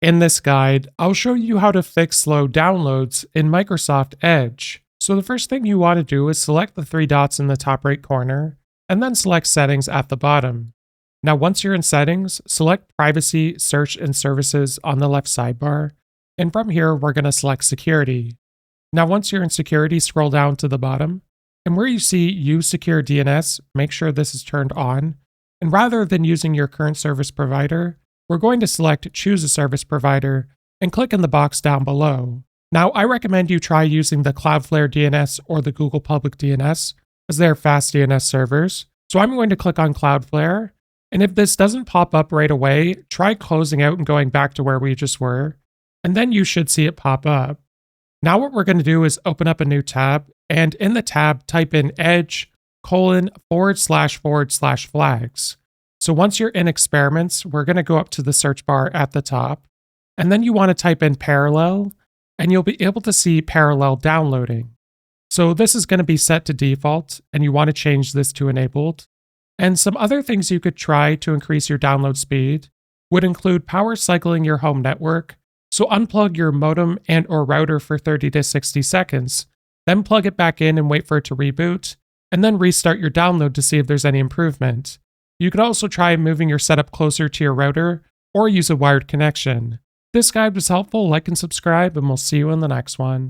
In this guide, I'll show you how to fix slow downloads in Microsoft Edge. So the first thing you want to do is select the three dots in the top right corner, and then select Settings at the bottom. Now once you're in Settings, select Privacy, Search, and Services on the left sidebar, and from here we're going to select Security. Now once you're in Security, scroll down to the bottom, and where you see Use Secure DNS, make sure this is turned on, and rather than using your current service provider, we're going to select Choose a Service Provider and click in the box down below. Now, I recommend you try using the Cloudflare DNS or the Google Public DNS, as they are fast DNS servers. So I'm going to click on Cloudflare, and if this doesn't pop up right away, try closing out and going back to where we just were, and then you should see it pop up. Now what we're going to do is open up a new tab, and in the tab, type in edge://flags. So once you're in experiments, we're going to go up to the search bar at the top, and then you want to type in parallel, and you'll be able to see parallel downloading. So this is going to be set to default, and you want to change this to enabled. And some other things you could try to increase your download speed would include power cycling your home network. So unplug your modem and or router for 30 to 60 seconds, then plug it back in and wait for it to reboot, and then restart your download to see if there's any improvement. You could also try moving your setup closer to your router or use a wired connection. If this guide was helpful, like and subscribe, and we'll see you in the next one.